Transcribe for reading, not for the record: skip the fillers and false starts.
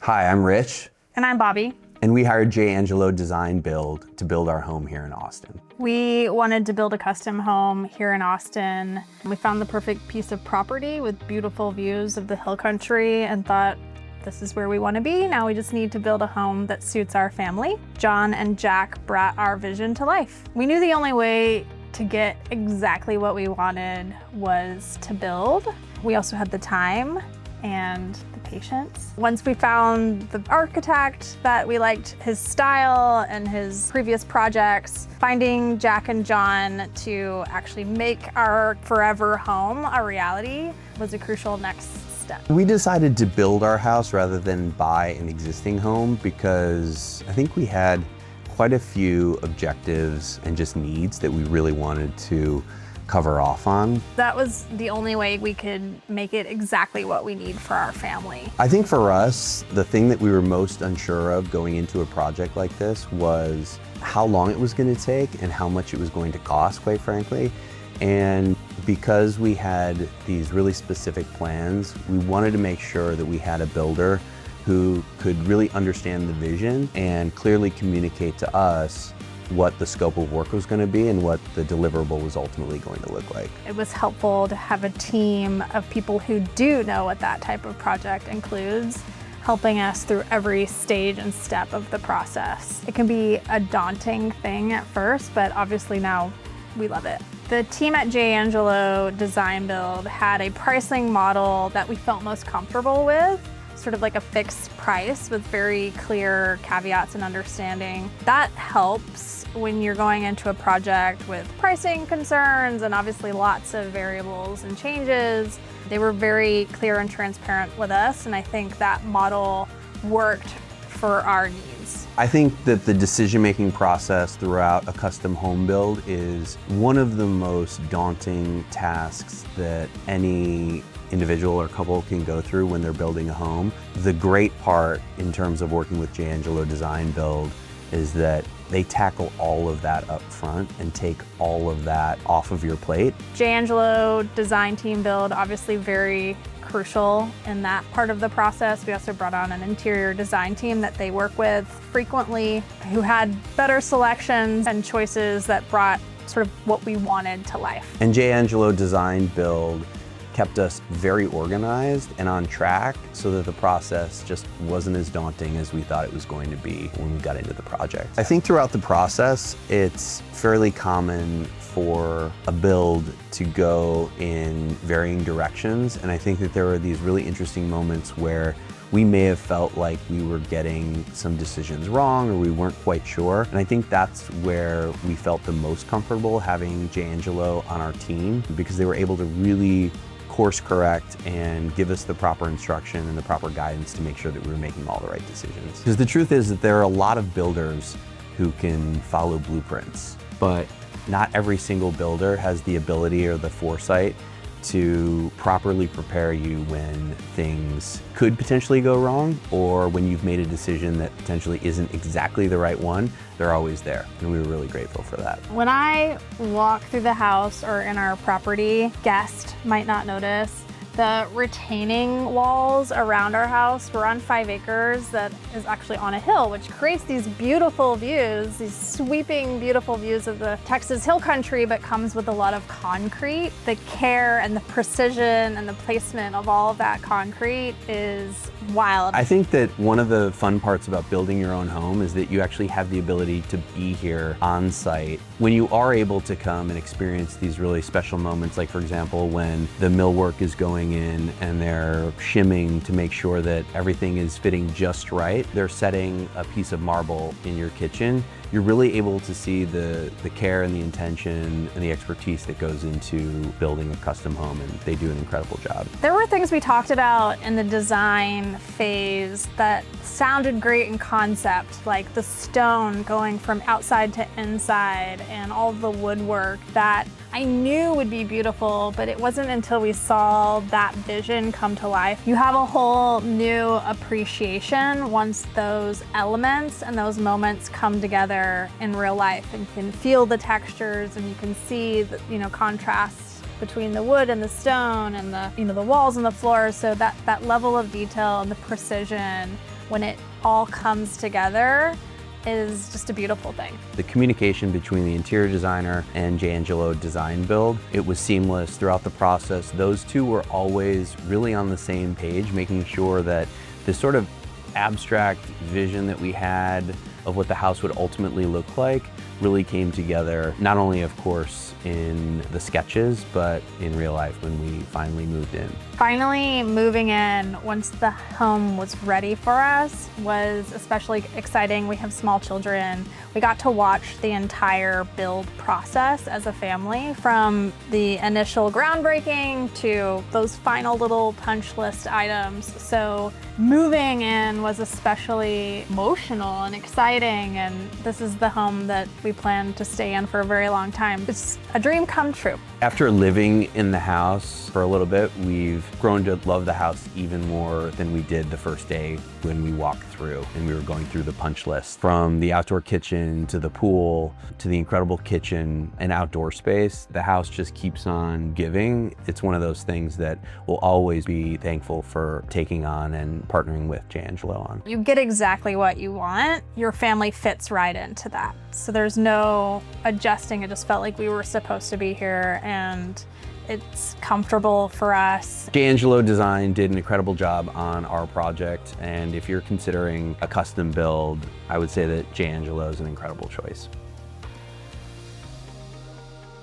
Hi, I'm Rich. And I'm Bobbi. And we hired Angelo Design Build to build our home here in Austin. We wanted to build a custom home here in Austin. We found the perfect piece of property with beautiful views of the hill country and thought, this is where we want to be. Now we just need to build a home that suits our family. John and Jack brought our vision to life. We knew the only way to get exactly what we wanted was to build. We also had the time and the patience. Once we found the architect that we liked his style and his previous projects, finding Jack and John to actually make our forever home a reality was a crucial next step. We decided to build our house rather than buy an existing home because I think we had quite a few objectives and just needs that we really wanted to cover off on. That was the only way we could make it exactly what we need for our family. I think for us, the thing that we were most unsure of going into a project like this was how long it was going to take and how much it was going to cost, quite frankly. And because we had these really specific plans, we wanted to make sure that we had a builder who could really understand the vision and clearly communicate to us what the scope of work was going to be and what the deliverable was ultimately going to look like. It was helpful to have a team of people who do know what that type of project includes, helping us through every stage and step of the process. It can be a daunting thing at first, but obviously now we love it. The team at Angelo Design Build had a pricing model that we felt most comfortable with, sort of like a fixed price with very clear caveats and understanding. That helps when you're going into a project with pricing concerns and obviously lots of variables and changes. They were very clear and transparent with us, and I think that model worked for our needs. I think that the decision-making process throughout a custom home build is one of the most daunting tasks that any individual or couple can go through when they're building a home. The great part in terms of working with Angelo Design Build is that they tackle all of that up front and take all of that off of your plate. Angelo Design Team Build, obviously very crucial in that part of the process. We also brought on an interior design team that they work with frequently, who had better selections and choices that brought sort of what we wanted to life. And Angelo Design Build kept us very organized and on track so that the process just wasn't as daunting as we thought it was going to be when we got into the project. I think throughout the process, it's fairly common for a build to go in varying directions, and I think that there were these really interesting moments where we may have felt like we were getting some decisions wrong or we weren't quite sure. And I think that's where we felt the most comfortable having Angelo on our team, because they were able to really course correct and give us the proper instruction and the proper guidance to make sure that we were making all the right decisions. Because the truth is that there are a lot of builders who can follow blueprints, but not every single builder has the ability or the foresight to properly prepare you when things could potentially go wrong, or when you've made a decision that potentially isn't exactly the right one. They're always there, and we were really grateful for that. When I walk through the house or in our property, guests might not notice the retaining walls around our house. We're on 5 acres that is actually on a hill, which creates these beautiful views, these sweeping, beautiful views of the Texas hill country, but comes with a lot of concrete. The care and the precision and the placement of all of that concrete is wild. I think that one of the fun parts about building your own home is that you actually have the ability to be here on site. When you are able to come and experience these really special moments, like for example, when the millwork is going in and they're shimming to make sure that everything is fitting just right. They're setting a piece of marble in your kitchen. You're really able to see the care and the intention and the expertise that goes into building a custom home, and they do an incredible job. There were things we talked about in the design phase that sounded great in concept, like the stone going from outside to inside and all the woodwork that I knew would be beautiful, but it wasn't until we saw that vision come to life. You have a whole new appreciation once those elements and those moments come together in real life, and you can feel the textures and you can see the, contrasts between the wood and the stone and the walls and the floors. So that level of detail and the precision, when it all comes together, is just a beautiful thing. The communication between the interior designer and Angelo Design Build, it was seamless throughout the process. Those two were always really on the same page, making sure that this sort of abstract vision that we had of what the house would ultimately look like really came together, not only of course in the sketches, but in real life when we finally moved in. Finally moving in once the home was ready for us was especially exciting. We have small children. We got to watch the entire build process as a family, from the initial groundbreaking to those final little punch list items. So moving in was especially emotional and exciting, and this is the home that we plan to stay in for a very long time. It's a dream come true. After living in the house for a little bit, we've grown to love the house even more than we did the first day when we walked through and we were going through the punch list. From the outdoor kitchen to the pool to the incredible kitchen and outdoor space, the house just keeps on giving. It's one of those things that we'll always be thankful for taking on and partnering with Angelo on. You get exactly what you want. Your family fits right into that. So there's no adjusting. It just felt like we were supposed to be here, and it's comfortable for us. Angelo Design did an incredible job on our project, and if you're considering a custom build, I would say that Angelo is an incredible choice.